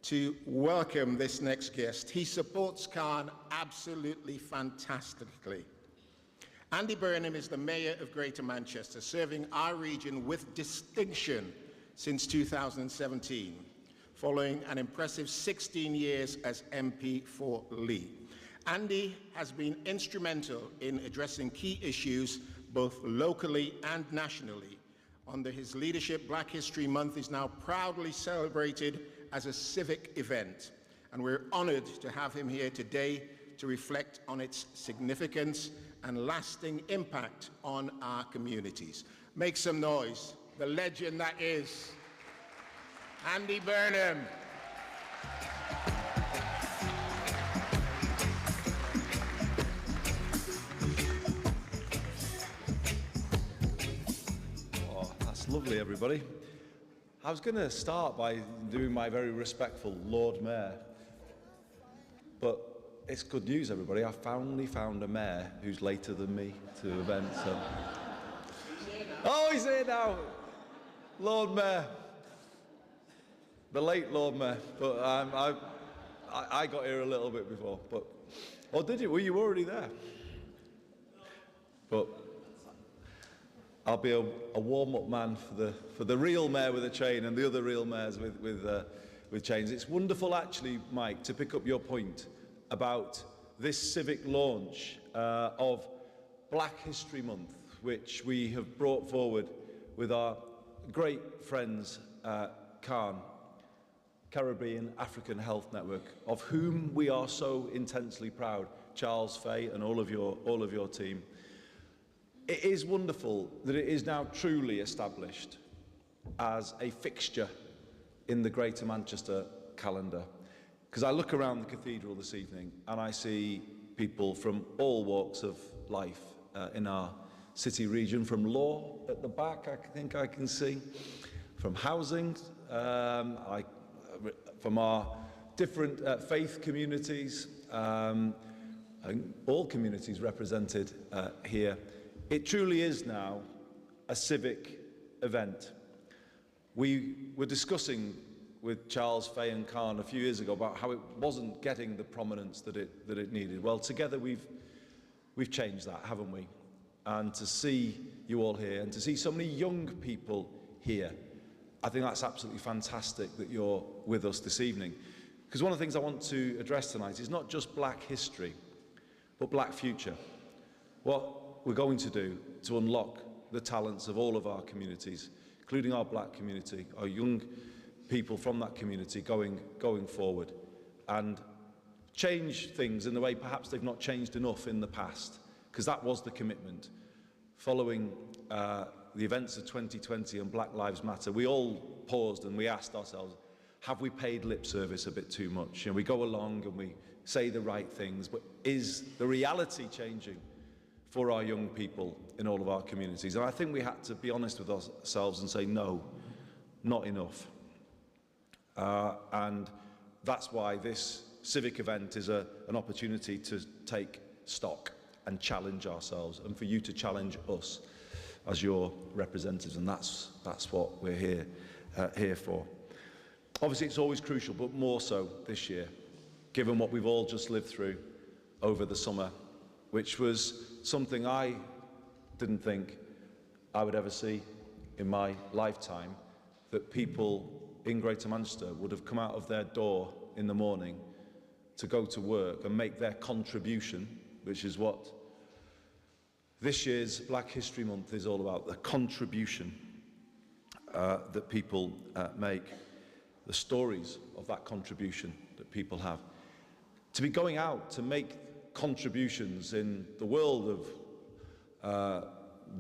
to welcome this next guest. He supports Khan absolutely fantastically. Andy Burnham is the Mayor of Greater Manchester, serving our region with distinction since 2017, following an impressive 16 years as MP for Lee. Andy has been instrumental in addressing key issues both locally and nationally. Under his leadership, Black History Month is now proudly celebrated as a civic event, and we're honored to have him here today to reflect on its significance and lasting impact on our communities. Make some noise, the legend that is Andy Burnham. Oh, that's lovely, everybody. I was going to start by doing my very respectful Lord Mayor, but it's good news, everybody. I finally found a mayor who's later than me to the event. So. Oh, he's here now, Lord Mayor, the late Lord Mayor. But I got here a little bit before. But or did you? Were you already there? But I'll be a warm-up man for the real mayor with a chain and the other real mayors with chains. It's wonderful, actually, Mike, to pick up your point about this civic launch of Black History Month, which we have brought forward with our great friends, Khan, Caribbean African Health Network, of whom we are so intensely proud, Charles Fay and all of your team. It is wonderful that it is now truly established as a fixture in the Greater Manchester calendar. Because I look around the cathedral this evening and I see people from all walks of life in our city region, from law at the back, I think I can see, from housing, from our different faith communities, I think all communities represented here. It truly is now a civic event. We were discussing with Charles Fay and Khan a few years ago about how it wasn't getting the prominence that it needed. Well, together we've changed that, haven't we? And to see you all here and to see so many young people here, I think that's absolutely fantastic that you're with us this evening. Because one of the things I want to address tonight is not just Black history, but Black future. What we're going to do to unlock the talents of all of our communities, including our Black community, our young people from that community going forward, and change things in the way perhaps they've not changed enough in the past, because that was the commitment. Following the events of 2020 and Black Lives Matter, we all paused and we asked ourselves, have we paid lip service a bit too much? You know, we go along and we say the right things, but is the reality changing for our young people in all of our communities? And I think we had to be honest with ourselves and say, no, not enough. And that's why this civic event is an opportunity to take stock and challenge ourselves, and for you to challenge us as your representatives, and that's what we're here for. Obviously, it's always crucial, but more so this year, given what we've all just lived through over the summer, which was something I didn't think I would ever see in my lifetime, that people in Greater Manchester would have come out of their door in the morning to go to work and make their contribution, which is what this year's Black History Month is all about, the contribution that people make, the stories of that contribution that people have. To be going out to make contributions in the world of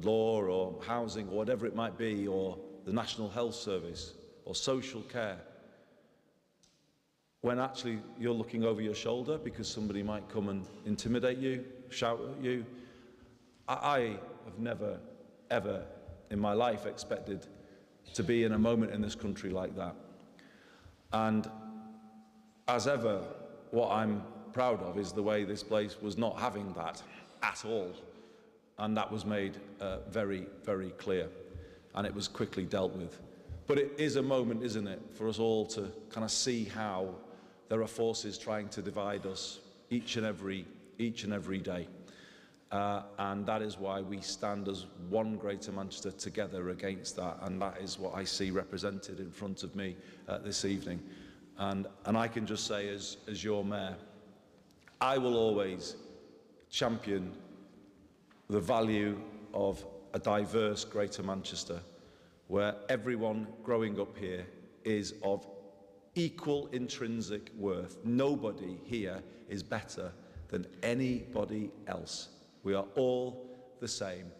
law or housing or whatever it might be, or the National Health Service or social care, when actually you're looking over your shoulder because somebody might come and intimidate you, shout at you. I have never, ever in my life expected to be in a moment in this country like that. And as ever, what I'm proud of is the way this place was not having that at all. And that was made very, very clear. And it was quickly dealt with. But it is a moment, isn't it, for us all to kind of see how there are forces trying to divide us each and every day. And that is why we stand as one Greater Manchester together against that. And that is what I see represented in front of me this evening. And I can just say, as your mayor, I will always champion the value of a diverse Greater Manchester, where everyone growing up here is of equal intrinsic worth. Nobody here is better than anybody else. We are all the same.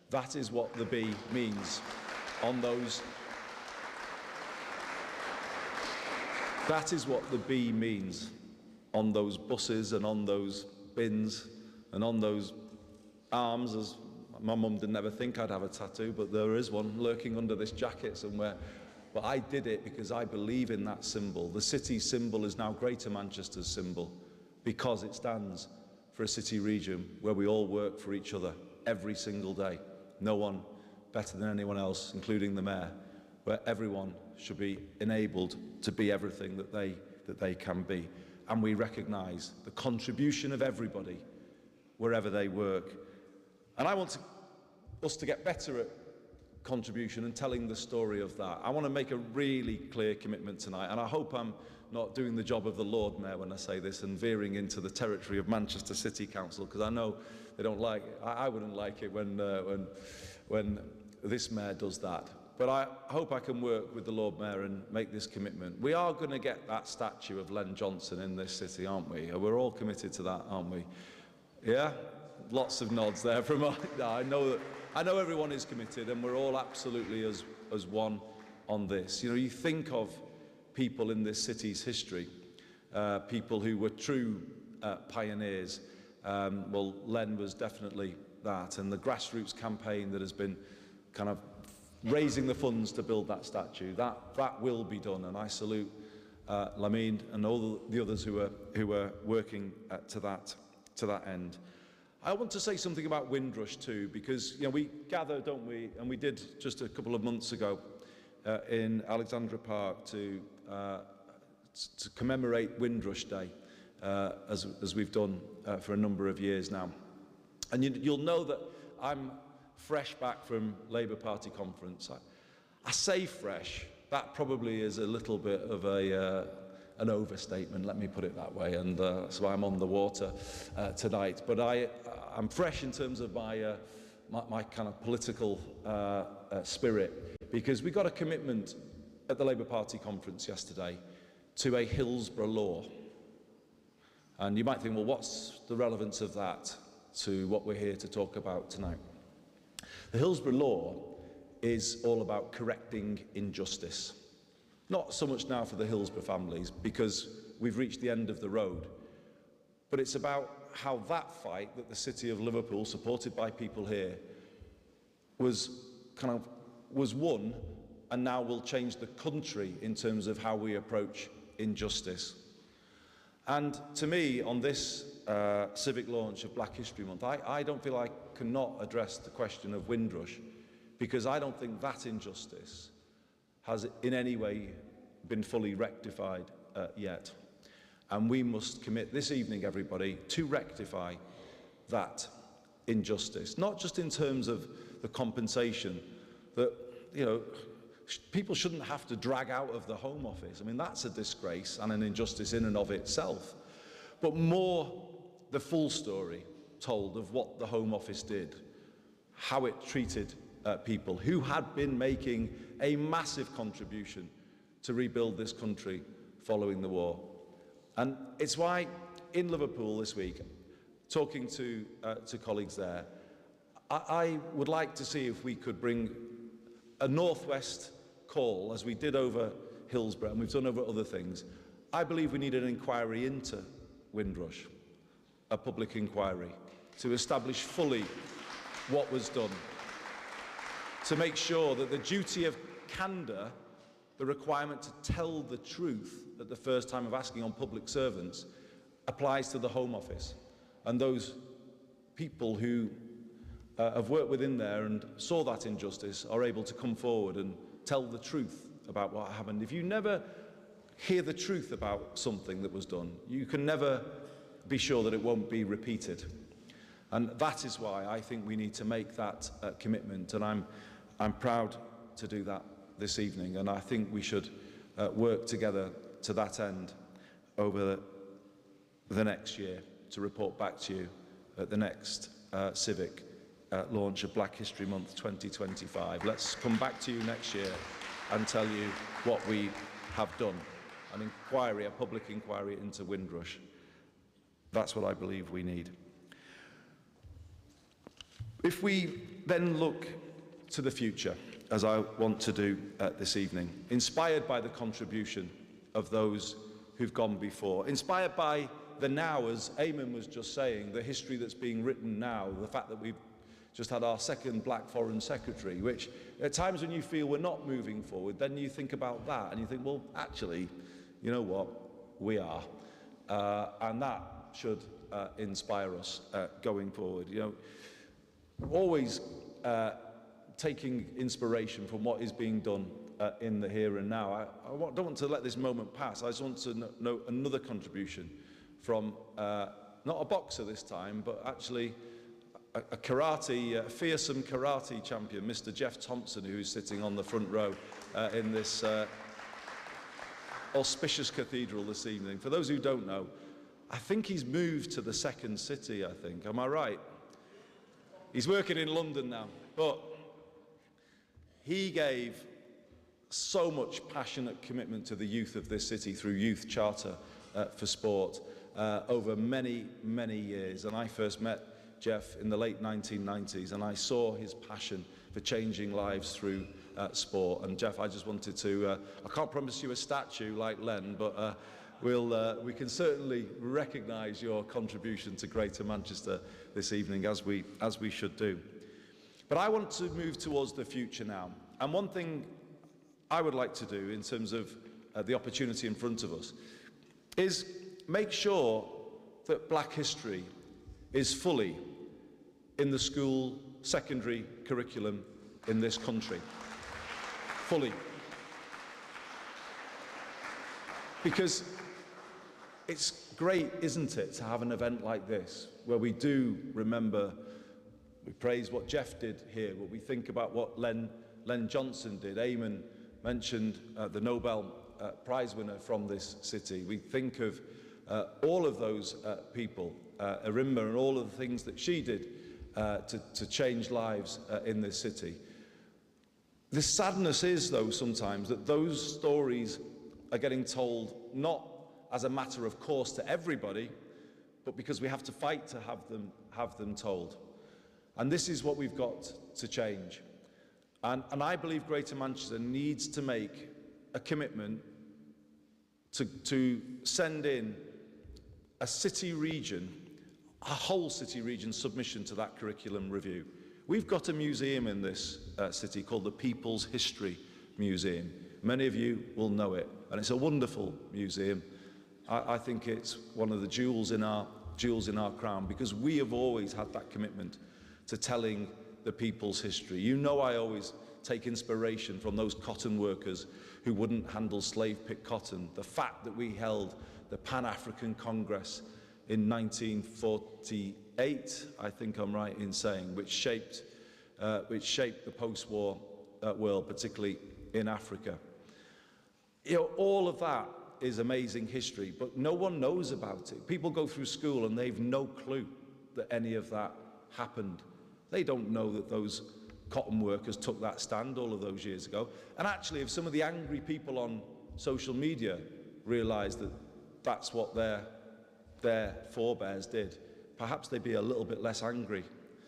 That is what the B means on those. That is what the B means on those buses and on those bins and on those arms. As my mum didn't ever think I'd have a tattoo, but there is one lurking under this jacket somewhere. But I did it because I believe in that symbol. The city's symbol is now Greater Manchester's symbol because it stands for a city region where we all work for each other every single day. No one better than anyone else, including the mayor, where everyone should be enabled to be everything that they can be. And we recognise the contribution of everybody wherever they work. And I want us to get better at contribution and telling the story of that. I want to make a really clear commitment tonight, and I hope I'm not doing the job of the Lord Mayor when I say this and veering into the territory of Manchester City Council, because I know they don't like it. I wouldn't like it when this mayor does that. But I hope I can work with the Lord Mayor and make this commitment. We are going to get that statue of Len Johnson in this city, aren't we? We're all committed to that, aren't we? Yeah? Lots of nods there from I know everyone is committed, and we're all absolutely as one on this. You know, you think of people in this city's history, people who were true pioneers. Well, Len was definitely that, and the grassroots campaign that has been kind of raising the funds to build that statue, that will be done, and I salute Lamine and all the others who are working to that end. I want to say something about Windrush too, because we gather, don't we, and we did just a couple of months ago in Alexandra Park to commemorate Windrush Day, as we've done for a number of years now. And you'll know that I'm fresh back from Labour Party conference. I say fresh, that probably is a little bit of an overstatement, let me put it that way, and so I'm on the water tonight. But I'm fresh in terms of my kind of political spirit, because we got a commitment at the Labour Party conference yesterday to a Hillsborough law. And you might think, well, what's the relevance of that to what we're here to talk about tonight? The Hillsborough law is all about correcting injustice. Not so much now for the Hillsborough families, because we've reached the end of the road, but it's about how that fight that the City of Liverpool, supported by people here, was won, and now will change the country in terms of how we approach injustice. And to me, on this civic launch of Black History Month, I don't feel I cannot address the question of Windrush, because I don't think that injustice has in any way been fully rectified yet. And we must commit this evening, everybody, to rectify that injustice, not just in terms of the compensation that, people shouldn't have to drag out of the Home Office. I mean, that's a disgrace and an injustice in and of itself. But more the full story told of what the Home Office did, how it treated people who had been making a massive contribution to rebuild this country following the war. And it's why in Liverpool this week, talking to colleagues there, I would like to see if we could bring a northwest call, as we did over Hillsborough, and we've done over other things. I believe we need an inquiry into Windrush, a public inquiry, to establish fully what was done, to make sure that the duty of candour, the requirement to tell the truth at the first time of asking on public servants, applies to the Home Office. And those people who have worked within there and saw that injustice are able to come forward and tell the truth about what happened, if you never hear the truth about something that was done, you can never be sure that it won't be repeated. And that is why I think we need to make that commitment, and I'm proud to do that this evening, and I think we should work together to that end over the next year to report back to you at the next civic launch of Black History Month 2025. Let's come back to you next year and tell you what we have done. An inquiry, a public inquiry into Windrush. That's what I believe we need. If we then look to the future, as I want to do this evening, inspired by the contribution of those who've gone before, inspired by the now, as Eamon was just saying, the history that's being written now, the fact that we've just had our second black foreign secretary, which at times when you feel we're not moving forward, then you think about that and you think, well, actually, you know what, we are. And that should inspire us going forward. You know, always taking inspiration from what is being done in the here and now. I don't want to let this moment pass. I just want to note another contribution from not a boxer this time, but actually a karate, fearsome karate champion, Mr. Jeff Thompson, who's sitting on the front row in this auspicious cathedral this evening. For those who don't know, I think he's moved to the second city, I think. Am I right? He's working in London now, but he gave so much passionate commitment to the youth of this city through Youth Charter for Sport over many, many years. And I first met Jeff in the late 1990s, and I saw his passion for changing lives through sport. And Jeff, I just wanted to, I can't promise you a statue like Len, but we can certainly recognise your contribution to Greater Manchester this evening, as we should do. But I want to move towards the future now. And one thing I would like to do in terms of the opportunity in front of us is make sure that Black history is fully in the school secondary curriculum in this country. Fully. Because it's great, isn't it, to have an event like this where we do remember, we praise what Jeff did here, but we think about what Len Johnson did. Eamon mentioned the Nobel Prize winner from this city. We think of all of those people, Arimba, and all of the things that she did to change lives in this city. The sadness is, though, sometimes that those stories are getting told not as a matter of course to everybody, but because we have to fight to have them told. And this is what we've got to change. And I believe Greater Manchester needs to make a commitment to send in a city region, a whole city region submission to that curriculum review. We've got a museum in this city called the People's History Museum. Many of you will know it, and it's a wonderful museum. I think it's one of the jewels in our crown, because we have always had that commitment to telling the people's history. You know, I always take inspiration from those cotton workers who wouldn't handle slave-picked cotton. The fact that we held the Pan-African Congress in 1948, I think I'm right in saying, which shaped the post-war world, particularly in Africa. You know, all of that is amazing history, but no one knows about it. People go through school and they've no clue that any of that happened. They don't know that those cotton workers took that stand all of those years ago. And actually, if some of the angry people on social media realised that that's what their forebears did, perhaps they'd be a little bit less angry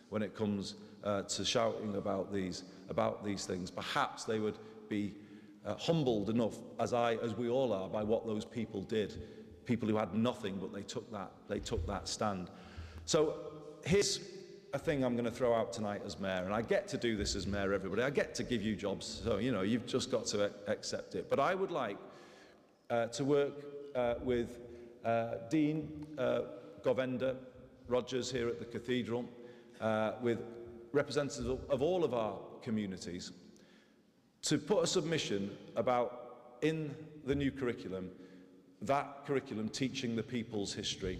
when it comes to shouting about these things. Perhaps they would be humbled enough, as we all are, by what those people did. People who had nothing, but they took that stand. So here's a thing I'm going to throw out tonight as mayor, and I get to do this as mayor, everybody. I get to give you jobs, so you know, you've just got to accept it. But I would like to work with Dean Govender Rogers here at the Cathedral, with representatives of all of our communities, to put a submission about, in the new curriculum, that curriculum teaching the people's history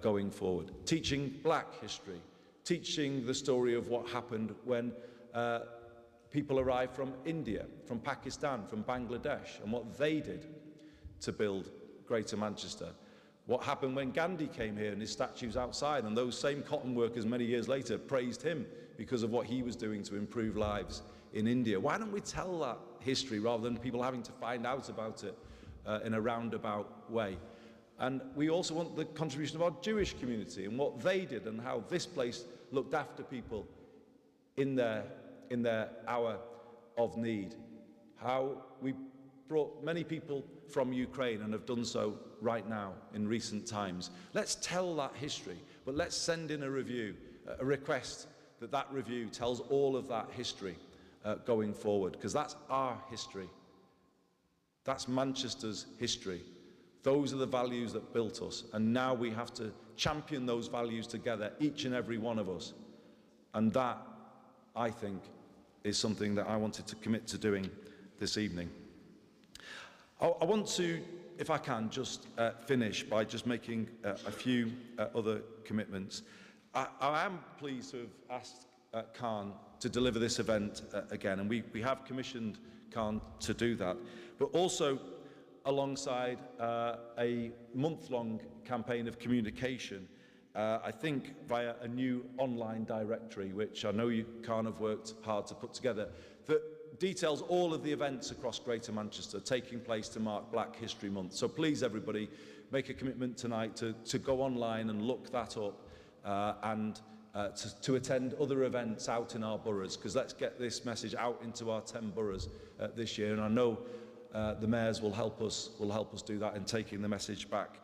going forward, teaching black history, teaching the story of what happened when people arrived from India, from Pakistan, from Bangladesh, and what they did to build Greater Manchester. What happened when Gandhi came here and his statue's outside, and those same cotton workers many years later praised him because of what he was doing to improve lives in India. Why don't we tell that history rather than people having to find out about it in a roundabout way? And we also want the contribution of our Jewish community and what they did and how this place looked after people in their hour of need. How we brought many people from Ukraine and have done so right now in recent times. Let's tell that history, but let's send in a review, a request that that review tells all of that history going forward, because that's our history. That's Manchester's history. Those are the values that built us, and now we have to champion those values together, each and every one of us. And that, I think, is something that I wanted to commit to doing this evening. I want to, if I can, just finish by just making a few other commitments. I am pleased to have asked Khan to deliver this event again, and we have commissioned Khan to do that, but also alongside a month-long campaign of communication, I think via a new online directory, which I know you, Khan, have worked hard to put together, that details all of the events across Greater Manchester taking place to mark Black History Month. So please, everybody, make a commitment tonight to go online and look that up and to attend other events out in our boroughs, because let's get this message out into our 10 boroughs this year. And I know the mayors will help us do that in taking the message back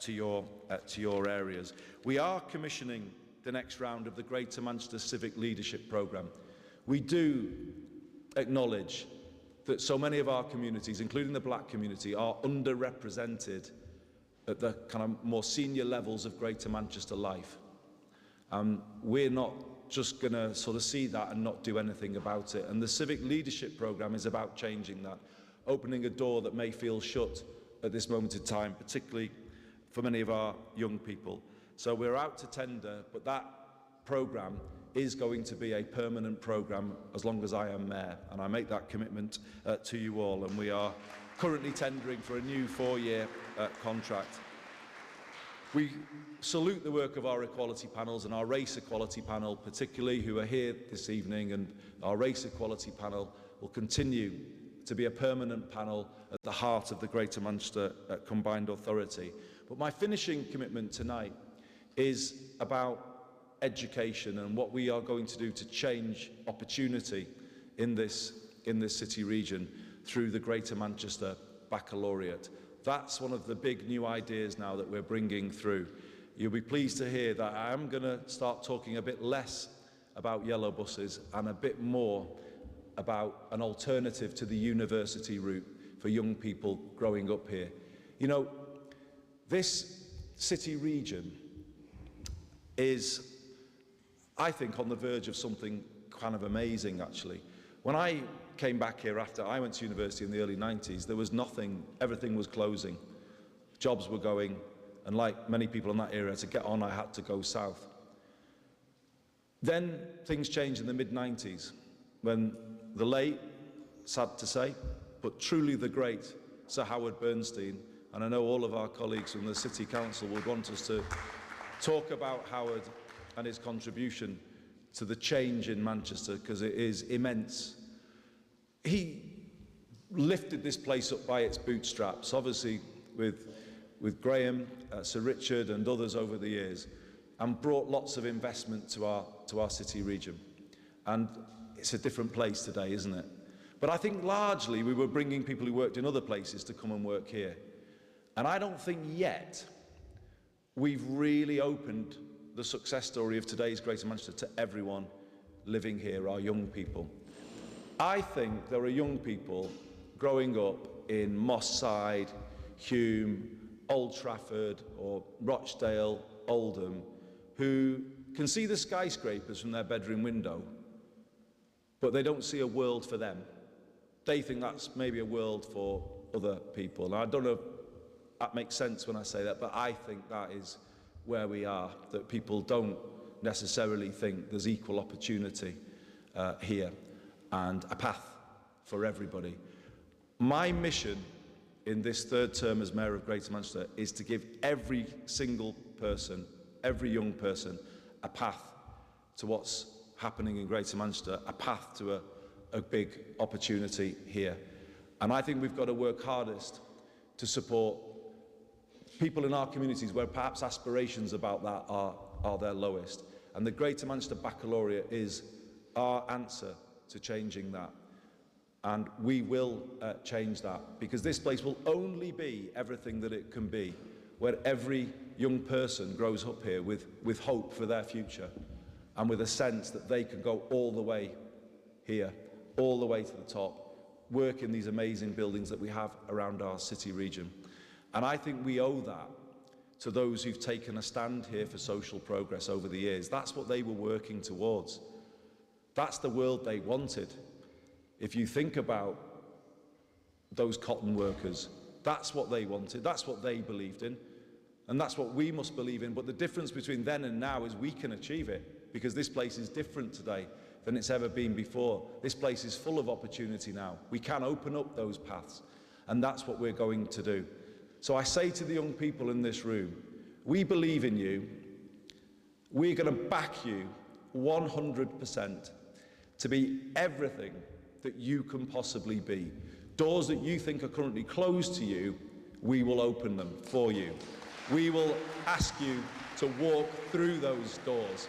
to your areas. We are commissioning the next round of the Greater Manchester Civic Leadership Programme. We do acknowledge that so many of our communities, including the black community, are underrepresented at the kind of more senior levels of Greater Manchester life. We're not just going to sort of see that and not do anything about it. And the Civic Leadership Programme is about changing that, opening a door that may feel shut at this moment in time, particularly for many of our young people. So we're out to tender, but that programme is going to be a permanent programme as long as I am mayor, and I make that commitment to you all. And we are currently tendering for a new 4-year contract. We salute the work of our equality panels and our race equality panel particularly, who are here this evening, and our race equality panel will continue to be a permanent panel at the heart of the Greater Manchester Combined Authority. But my finishing commitment tonight is about education and what we are going to do to change opportunity in this city region through the Greater Manchester Baccalaureate. That's one of the big new ideas now that we're bringing through. You'll be pleased to hear that I am going to start talking a bit less about yellow buses and a bit more about an alternative to the university route for young people growing up here. You know, this city region is, I think, on the verge of something kind of amazing, actually. When I came back here after I went to university in the early 90s, there was nothing, everything was closing. Jobs were going, and like many people in that area, to get on, I had to go south. Then things changed in the mid-90s, when the late, sad to say, but truly the great Sir Howard Bernstein, and I know all of our colleagues from the City Council would want us to talk about Howard and his contribution to the change in Manchester, because it is immense. He lifted this place up by its bootstraps, obviously with Graham, Sir Richard and others over the years, and brought lots of investment to our city region. And it's a different place today, isn't it? But I think largely we were bringing people who worked in other places to come and work here. And I don't think yet we've really opened the success story of today's Greater Manchester to everyone living here, our young people. I think there are young people growing up in Moss Side, Hume, Old Trafford or Rochdale, Oldham, who can see the skyscrapers from their bedroom window, but they don't see a world for them. they think that's maybe a world for other people. And I don't know if that makes sense when I say that, but I think that is where we are, that people don't necessarily think there's equal opportunity here and a path for everybody. My mission in this third term as Mayor of Greater Manchester is to give every single person, every young person, a path to what's happening in Greater Manchester, a path to a big opportunity here. And I think we've got to work hardest to support people in our communities where perhaps aspirations about that are their lowest. And the Greater Manchester Baccalaureate is our answer to changing that. And we will change that, because this place will only be everything that it can be where every young person grows up here with hope for their future and with a sense that they can go all the way here, all the way to the top, work in these amazing buildings that we have around our city region. And I think we owe that to those who've taken a stand here for social progress over the years. That's what they were working towards. That's the world they wanted. If you think about those cotton workers, that's what they wanted, that's what they believed in, and that's what we must believe in. But the difference between then and now is we can achieve it, because this place is different today than it's ever been before. This place is full of opportunity now. We can open up those paths, and that's what we're going to do. So I say to the young people in this room, we believe in you. We're going to back you 100% to be everything that you can possibly be. Doors that you think are currently closed to you, we will open them for you. We will ask you to walk through those doors.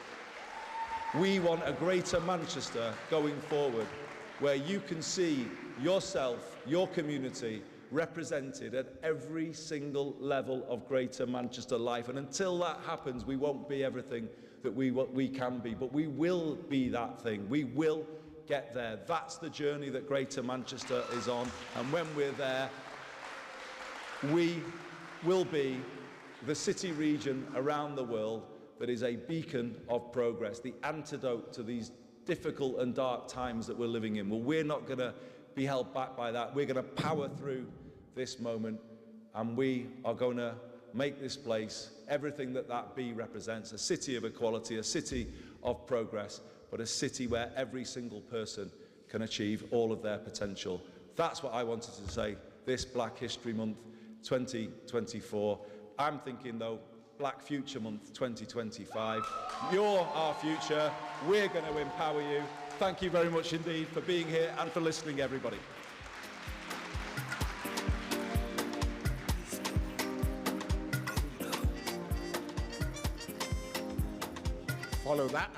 We want a Greater Manchester going forward where you can see yourself, your community, represented at every single level of Greater Manchester life. And until that happens, we won't be everything that we can be, but we will be that thing. We will get there. That's the journey that Greater Manchester is on. And when we're there, we will be the city region around the world that is a beacon of progress, the antidote to these difficult and dark times that we're living in. Well, we're not going to be held back by that. We're going to power through this moment, and we are going to make this place everything that that B represents, a city of equality, a city of progress, but a city where every single person can achieve all of their potential. That's what I wanted to say this Black History Month 2024. I'm thinking, though, Black Future Month 2025. You're our future. We're going to empower you. Thank you very much indeed for being here and for listening, everybody. Follow that.